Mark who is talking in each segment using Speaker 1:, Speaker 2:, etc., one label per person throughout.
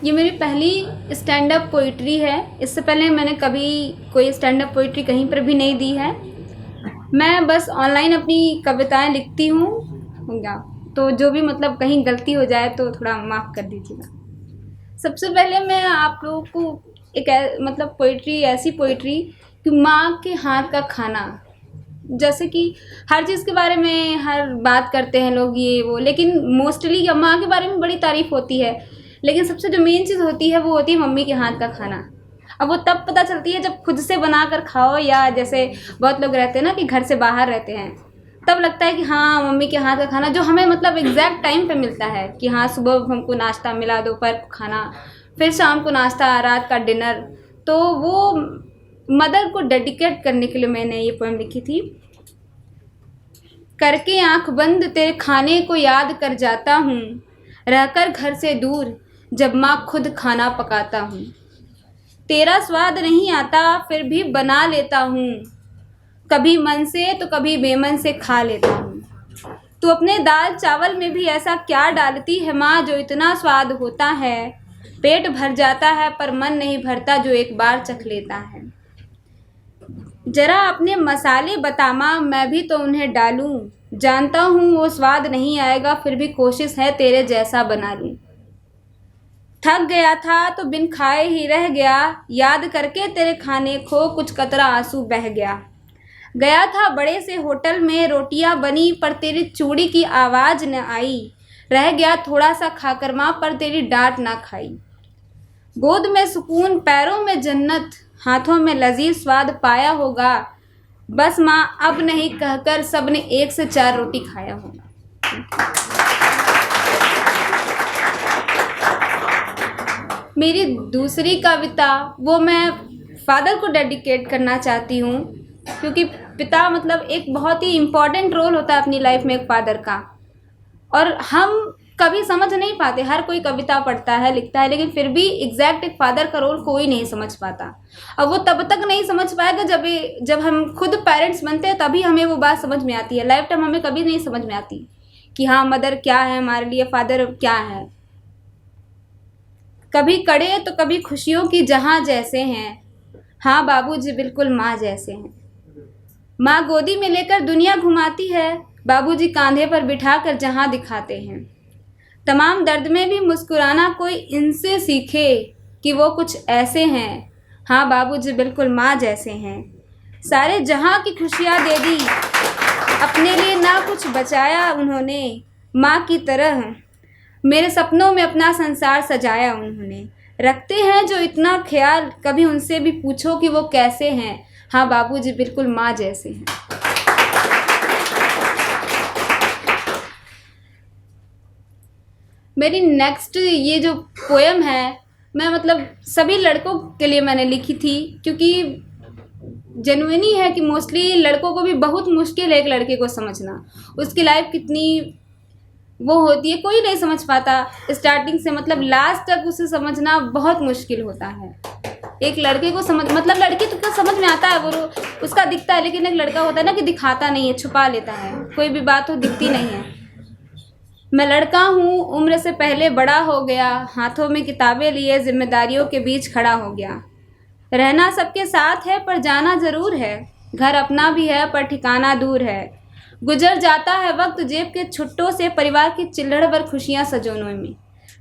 Speaker 1: ये मेरी पहली स्टैंड अप पोइट्री है। इससे पहले मैंने कभी कोई स्टैंड अप पोइट्री कहीं पर भी नहीं दी है। मैं बस ऑनलाइन अपनी कविताएं लिखती हूँ या तो जो भी मतलब कहीं गलती हो जाए तो थोड़ा माफ़ कर दीजिएगा। सबसे पहले मैं आप लोगों को एक मतलब पोइट्री, ऐसी पोइट्री कि माँ के हाथ का खाना। जैसे कि हर चीज़ के बारे में हर बात करते हैं लोग ये वो, लेकिन मोस्टली माँ के बारे में बड़ी तारीफ़ होती है, लेकिन सबसे जो मेन चीज़ होती है वो होती है मम्मी के हाथ का खाना। अब वो तब पता चलती है जब खुद से बना कर खाओ, या जैसे बहुत लोग रहते हैं ना कि घर से बाहर रहते हैं, तब लगता है कि हाँ मम्मी के हाथ का खाना जो हमें मतलब एग्जैक्ट टाइम पे मिलता है कि हाँ सुबह हमको नाश्ता मिला, दोपहर को खाना, फिर शाम को नाश्ता, रात का डिनर। तो वो मदर को डेडिकेट करने के लिए मैंने ये पोएम लिखी थी। करके आंख बंद तेरे खाने को याद कर जाता हूँ, रहकर घर से दूर जब माँ खुद खाना पकाता हूँ। तेरा स्वाद नहीं आता फिर भी बना लेता हूँ, कभी मन से तो कभी बेमन से खा लेता हूँ। तू अपने दाल चावल में भी ऐसा क्या डालती है माँ जो इतना स्वाद होता है, पेट भर जाता है पर मन नहीं भरता जो एक बार चख लेता है। जरा अपने मसाले बता माँ मैं भी तो उन्हें डालूं, जानता हूँ वो स्वाद नहीं आएगा फिर भी कोशिश है तेरे जैसा बना लूं। थक गया था तो बिन खाए ही रह गया, याद करके तेरे खाने को कुछ कतरा आंसू बह गया। गया था बड़े से होटल में रोटियां बनी पर तेरी चूड़ी की आवाज़ न आई, रह गया थोड़ा सा खाकर माँ पर तेरी डांट ना खाई। गोद में सुकून पैरों में जन्नत, हाथों में लजीज स्वाद पाया होगा, बस माँ अब नहीं कहकर सबने 1 से 4 रोटी खाया होगा। मेरी दूसरी कविता वो मैं फादर को डेडिकेट करना चाहती हूँ, क्योंकि पिता मतलब एक बहुत ही इम्पॉर्टेंट रोल होता है अपनी लाइफ में एक फादर का, और हम कभी समझ नहीं पाते। हर कोई कविता पढ़ता है, लिखता है, लेकिन फिर भी एग्जैक्ट एक फादर का रोल कोई नहीं समझ पाता। अब वो तब तक नहीं समझ पाएगा जब हम खुद पेरेंट्स बनते हैं, तभी हमें वो बात समझ में आती है। लाइफ टाइम हमें कभी नहीं समझ में आती कि हाँ मदर क्या है हमारे लिए, फादर क्या है। कभी कड़े तो कभी खुशियों की जहाँ जैसे हैं, हाँ बाबूजी बिल्कुल माँ जैसे हैं। माँ गोदी में लेकर दुनिया घुमाती है, बाबूजी कांधे पर बिठाकर जहाँ दिखाते हैं। तमाम दर्द में भी मुस्कुराना कोई इनसे सीखे कि वो कुछ ऐसे हैं, हाँ बाबूजी बिल्कुल माँ जैसे हैं। सारे जहाँ की खुशियाँ दे दी, अपने लिए ना कुछ बचाया उन्होंने, माँ की तरह मेरे सपनों में अपना संसार सजाया उन्होंने। रखते हैं जो इतना ख्याल, कभी उनसे भी पूछो कि वो कैसे हैं, हाँ बाबूजी बिल्कुल माँ जैसे हैं। मेरी नेक्स्ट ये जो पोएम है मैं मतलब सभी लड़कों के लिए मैंने लिखी थी, क्योंकि जेन्युइनी है कि मोस्टली लड़कों को भी बहुत मुश्किल है एक लड़के को समझना। उसकी लाइफ कितनी वो होती है कोई नहीं समझ पाता, स्टार्टिंग से मतलब लास्ट तक उसे समझना बहुत मुश्किल होता है। एक लड़के को समझ मतलब लड़की तो समझ में आता है, वो उसका दिखता है, लेकिन एक लड़का होता है ना कि दिखाता नहीं है, छुपा लेता है, कोई भी बात हो दिखती नहीं है। मैं लड़का हूँ उम्र से पहले बड़ा हो गया, हाथों में किताबें लिए जिम्मेदारियों के बीच खड़ा हो गया। रहना सबके साथ है पर जाना ज़रूर है, घर अपना भी है पर ठिकाना दूर है। गुजर जाता है वक्त जेब के छुट्टों से, परिवार की चिल्लड़ भर खुशियाँ सजोनों में।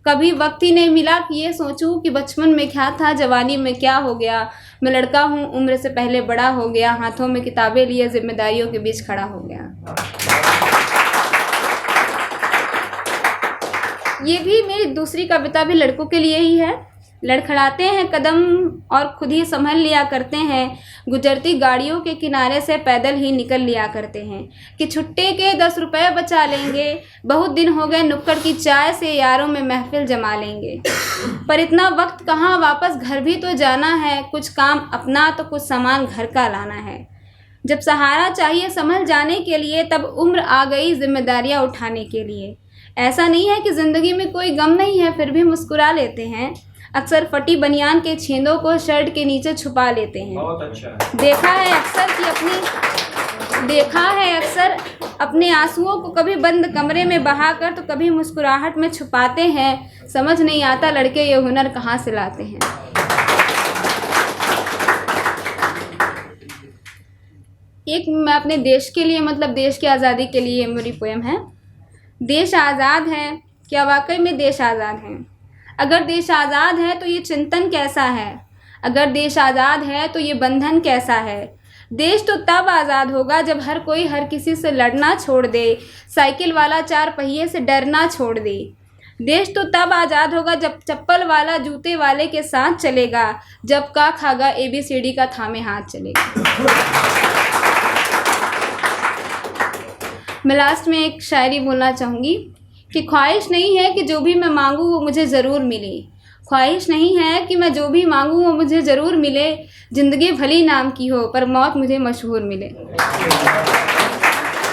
Speaker 1: कभी वक्त ही नहीं मिला कि ये सोचूं कि बचपन में क्या था, जवानी में क्या हो गया। मैं लड़का हूँ उम्र से पहले बड़ा हो गया, हाथों में किताबें लिए जिम्मेदारियों के बीच खड़ा हो गया। ये भी मेरी दूसरी कविता भी लड़कों के लिए ही है। लड़खड़ाते हैं कदम और खुद ही संभल लिया करते हैं, गुजरती गाड़ियों के किनारे से पैदल ही निकल लिया करते हैं कि छुट्टे के 10 रुपये बचा लेंगे, बहुत दिन हो गए नुक्कड़ की चाय से यारों में महफिल जमा लेंगे। पर इतना वक्त कहाँ, वापस घर भी तो जाना है, कुछ काम अपना तो कुछ सामान घर का लाना है। जब सहारा चाहिए संभल जाने के लिए, तब उम्र आ गई जिम्मेदारियाँ उठाने के लिए। ऐसा नहीं है कि ज़िंदगी में कोई गम नहीं है फिर भी मुस्कुरा लेते हैं, अक्सर फटी बनियान के छेंदों को शर्ट के नीचे छुपा लेते हैं।
Speaker 2: बहुत अच्छा है।
Speaker 1: देखा है अक्सर कि अपनी देखा है अक्सर अपने आंसुओं को कभी बंद कमरे में बहाकर तो कभी मुस्कुराहट में छुपाते हैं। समझ नहीं आता लड़के ये हुनर कहाँ से लाते हैं। एक मैं अपने देश के लिए मतलब देश की आज़ादी के लिए मेरी पोएम है। देश आज़ाद है, क्या वाकई में देश आज़ाद है? अगर देश आज़ाद है तो ये चिंतन कैसा है? अगर देश आज़ाद है तो ये बंधन कैसा है? देश तो तब आज़ाद होगा जब हर कोई हर किसी से लड़ना छोड़ दे, साइकिल वाला 4 पहिए से डरना छोड़ दे। देश तो तब आज़ाद होगा जब चप्पल वाला जूते वाले के साथ चलेगा, जब का खागा ABCD का थामे हाथ चलेगा। मैं लास्ट में एक शायरी बोलना चाहूँगी कि ख्वाहिश नहीं है कि जो भी मैं मांगूँ वो मुझे ज़रूर मिले। ख्वाहिश नहीं है कि मैं जो भी मांगूँ वो मुझे ज़रूर मिले। ज़िंदगी भली नाम की हो पर मौत मुझे मशहूर मिले।